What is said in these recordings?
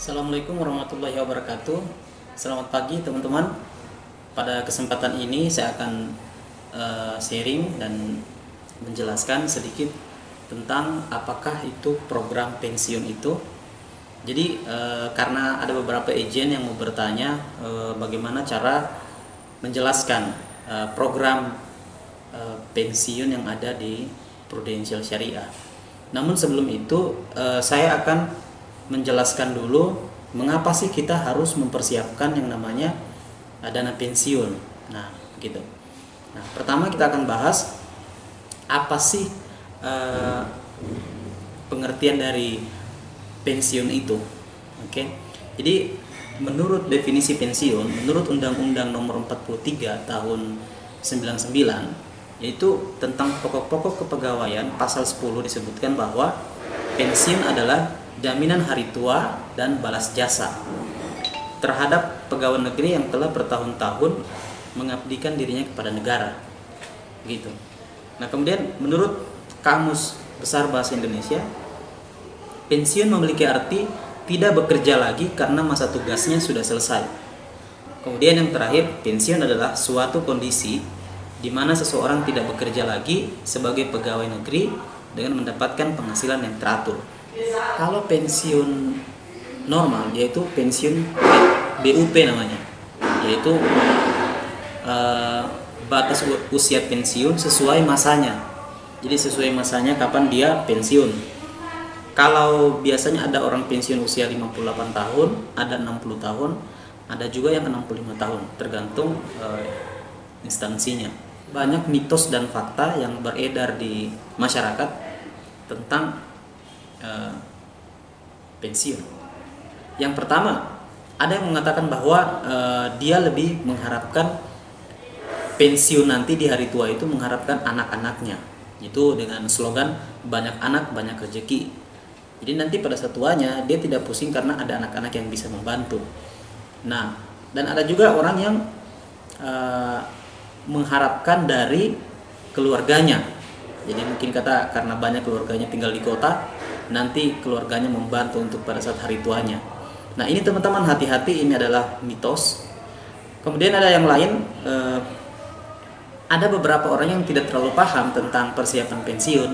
Assalamualaikum warahmatullahi wabarakatuh. Selamat pagi teman-teman. Pada kesempatan ini saya akan sharing dan menjelaskan sedikit tentang apakah itu program pensiun itu. Jadi karena ada beberapa agen yang mau bertanya bagaimana cara menjelaskan program pensiun yang ada di Prudential Syariah. Namun sebelum itu saya akan menjelaskan dulu mengapa sih kita harus mempersiapkan yang namanya dana pensiun. Nah, begitu. Nah, pertama kita akan bahas apa sih pengertian dari pensiun itu. Oke. Jadi menurut definisi pensiun, menurut Undang-Undang Nomor 43 Tahun 99, yaitu tentang pokok-pokok kepegawaian, pasal 10 disebutkan bahwa pensiun adalah jaminan hari tua dan balas jasa terhadap pegawai negeri yang telah bertahun-tahun mengabdikan dirinya kepada negara. Begitu. Nah, kemudian menurut Kamus Besar Bahasa Indonesia, pensiun memiliki arti tidak bekerja lagi karena masa tugasnya sudah selesai. Kemudian yang terakhir, pensiun adalah suatu kondisi di mana seseorang tidak bekerja lagi sebagai pegawai negeri dengan mendapatkan penghasilan yang teratur. Kalau pensiun normal, yaitu pensiun BUP namanya, yaitu batas usia pensiun sesuai masanya. Jadi sesuai masanya kapan dia pensiun. Kalau biasanya ada orang pensiun usia 58 tahun, ada 60 tahun, ada juga yang 65 tahun, tergantung instansinya. Banyak mitos dan fakta yang beredar di masyarakat tentang pensiun. Yang pertama, ada yang mengatakan bahwa dia lebih mengharapkan pensiun nanti di hari tua itu mengharapkan anak-anaknya. Itu dengan slogan banyak anak banyak rezeki. Jadi nanti pada saat tuanya dia tidak pusing karena ada anak-anak yang bisa membantu. Nah, dan ada juga orang yang mengharapkan dari keluarganya. Jadi mungkin karena banyak keluarganya tinggal di kota, nanti keluarganya membantu untuk pada saat hari tuanya. Nah, ini teman-teman hati-hati, ini adalah mitos. Kemudian ada yang lain, ada beberapa orang yang tidak terlalu paham tentang persiapan pensiun,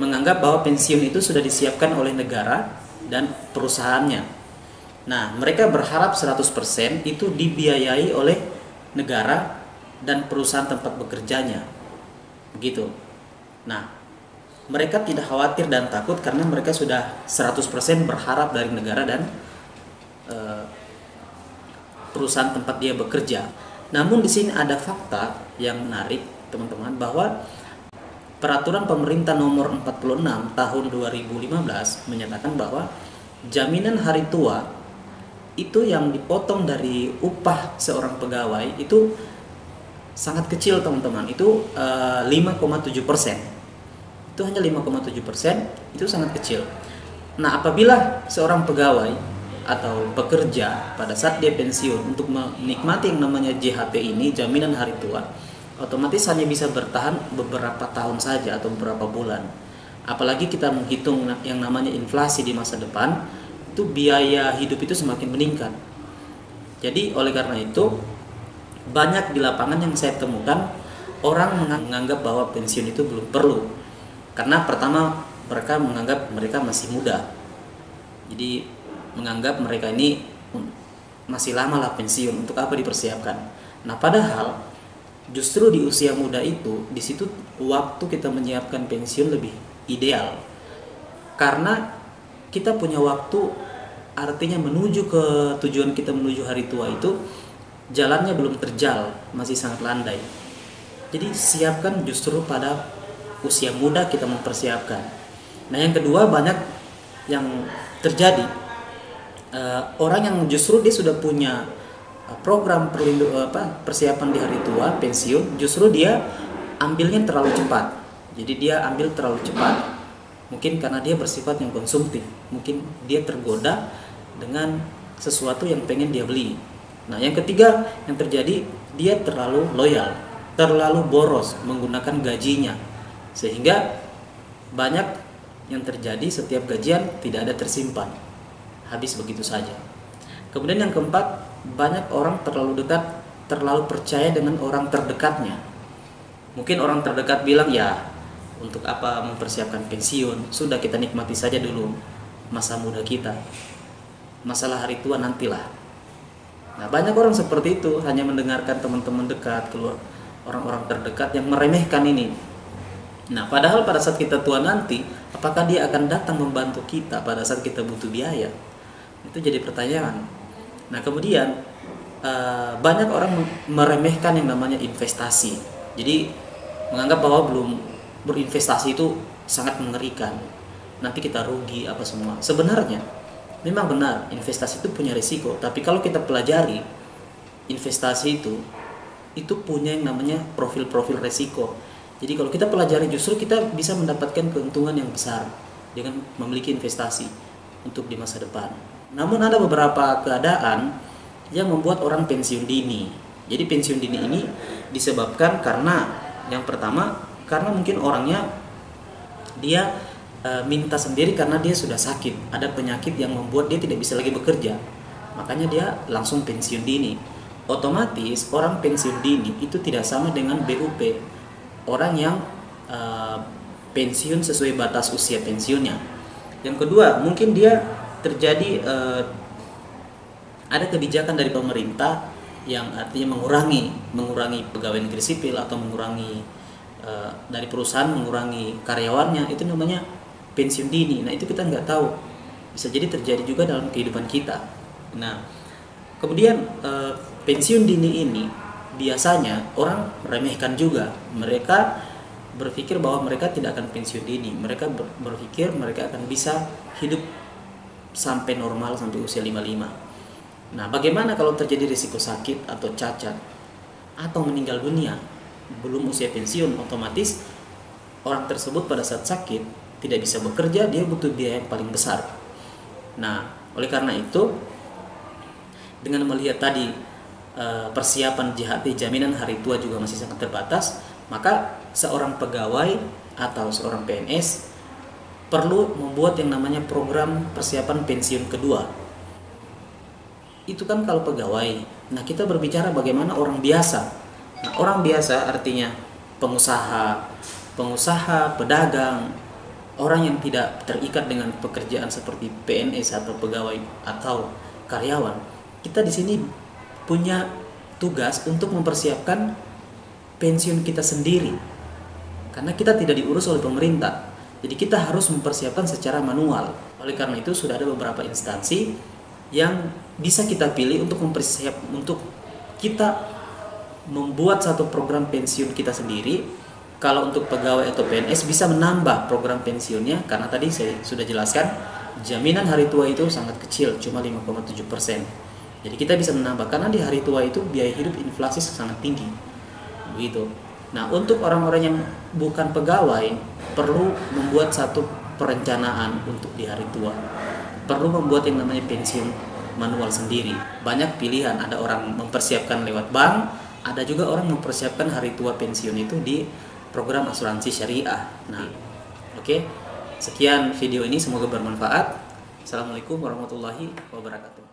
menganggap bahwa pensiun itu sudah disiapkan oleh negara dan perusahaannya. Nah, mereka berharap 100% itu dibiayai oleh negara dan perusahaan tempat bekerjanya. Begitu. Nah, mereka tidak khawatir dan takut karena mereka sudah 100% berharap dari negara dan perusahaan tempat dia bekerja. Namun di sini ada fakta yang menarik, teman-teman, bahwa Peraturan Pemerintah Nomor 46 Tahun 2015 menyatakan bahwa jaminan hari tua itu yang dipotong dari upah seorang pegawai itu sangat kecil, teman-teman. Itu 5,7%. Itu hanya 5,7%, itu sangat kecil. Nah, apabila seorang pegawai atau pekerja pada saat dia pensiun untuk menikmati yang namanya JHT ini, jaminan hari tua, otomatis hanya bisa bertahan beberapa tahun saja atau beberapa bulan. Apalagi kita menghitung yang namanya inflasi di masa depan, itu biaya hidup itu semakin meningkat. Jadi oleh karena itu, banyak di lapangan yang saya temukan orang menganggap bahwa pensiun itu belum perlu. Karena pertama, mereka menganggap mereka masih muda. Jadi menganggap mereka ini masih lama lah pensiun, untuk apa dipersiapkan. Nah, padahal justru di usia muda itu, di situ waktu kita menyiapkan pensiun lebih ideal. Karena kita punya waktu, artinya menuju ke tujuan kita, menuju hari tua itu jalannya belum terjal, masih sangat landai. Jadi siapkan justru pada usia muda kita mempersiapkan. Nah, yang kedua, banyak yang terjadi orang yang justru dia sudah punya program persiapan di hari tua pensiun, justru dia ambilnya terlalu cepat. Jadi dia ambil terlalu cepat, mungkin karena dia bersifat yang konsumtif, mungkin dia tergoda dengan sesuatu yang pengen dia beli. Nah, yang ketiga yang terjadi, dia terlalu loyal, terlalu boros menggunakan gajinya, sehingga banyak yang terjadi setiap gajian tidak ada tersimpan. habis begitu saja. Kemudian yang keempat, banyak orang terlalu dekat, terlalu percaya dengan orang terdekatnya. Mungkin orang terdekat bilang, ya untuk apa mempersiapkan pensiun, sudah kita nikmati saja dulu masa muda kita, masalah hari tua nantilah. Nah, banyak orang seperti itu, hanya mendengarkan teman-teman dekat, keluar orang-orang terdekat yang meremehkan ini. Nah, padahal pada saat kita tua nanti, apakah dia akan datang membantu kita pada saat kita butuh biaya? Itu jadi pertanyaan. Nah, kemudian banyak orang meremehkan yang namanya investasi. Jadi menganggap bahwa belum berinvestasi itu sangat mengerikan, nanti kita rugi apa semua. Sebenarnya memang benar investasi itu punya risiko, tapi kalau kita pelajari investasi itu punya yang namanya profil-profil risiko. Jadi kalau kita pelajari, justru kita bisa mendapatkan keuntungan yang besar dengan memiliki investasi untuk di masa depan. Namun ada beberapa keadaan yang membuat orang pensiun dini. Jadi pensiun dini ini disebabkan karena yang pertama, karena mungkin orangnya dia minta sendiri karena dia sudah sakit, ada penyakit yang membuat dia tidak bisa lagi bekerja, makanya dia langsung pensiun dini. Otomatis orang pensiun dini itu tidak sama dengan BUP, orang yang pensiun sesuai batas usia pensiunnya. Yang kedua, mungkin dia terjadi ada kebijakan dari pemerintah yang artinya mengurangi pegawai negeri sipil atau mengurangi dari perusahaan, mengurangi karyawannya, itu namanya pensiun dini. Nah, itu kita nggak tahu, bisa jadi terjadi juga dalam kehidupan kita. Nah, kemudian pensiun dini ini biasanya orang remehkan juga. Mereka berpikir bahwa mereka tidak akan pensiun dini, mereka berpikir mereka akan bisa hidup sampai normal sampai usia 55. Nah, bagaimana kalau terjadi risiko sakit atau cacat atau meninggal dunia belum usia pensiun? Otomatis orang tersebut pada saat sakit tidak bisa bekerja, dia butuh biaya yang paling besar. Nah, oleh karena itu, dengan melihat tadi persiapan JHT, jaminan hari tua juga masih sangat terbatas, maka seorang pegawai atau seorang PNS perlu membuat yang namanya program persiapan pensiun kedua. Itu kan kalau pegawai. Nah, kita berbicara bagaimana orang biasa. Nah, orang biasa artinya pengusaha, pedagang, orang yang tidak terikat dengan pekerjaan seperti PNS atau pegawai atau karyawan. Kita di sini punya tugas untuk mempersiapkan pensiun kita sendiri, karena kita tidak diurus oleh pemerintah. Jadi kita harus mempersiapkan secara manual. Oleh karena itu sudah ada beberapa instansi yang bisa kita pilih untuk untuk kita membuat satu program pensiun kita sendiri. Kalau untuk pegawai atau PNS bisa menambah program pensiunnya, karena tadi saya sudah jelaskan jaminan hari tua itu sangat kecil, cuma 5,7%. Jadi kita bisa menambah, karena di hari tua itu biaya hidup inflasi sangat tinggi. Begitu. Nah, untuk orang-orang yang bukan pegawai perlu membuat satu perencanaan untuk di hari tua. Perlu membuat yang namanya pensiun manual sendiri. Banyak pilihan, ada orang mempersiapkan lewat bank, ada juga orang mempersiapkan hari tua pensiun itu di program asuransi syariah. Nah, oke. Sekian video ini, semoga bermanfaat. Assalamualaikum warahmatullahi wabarakatuh.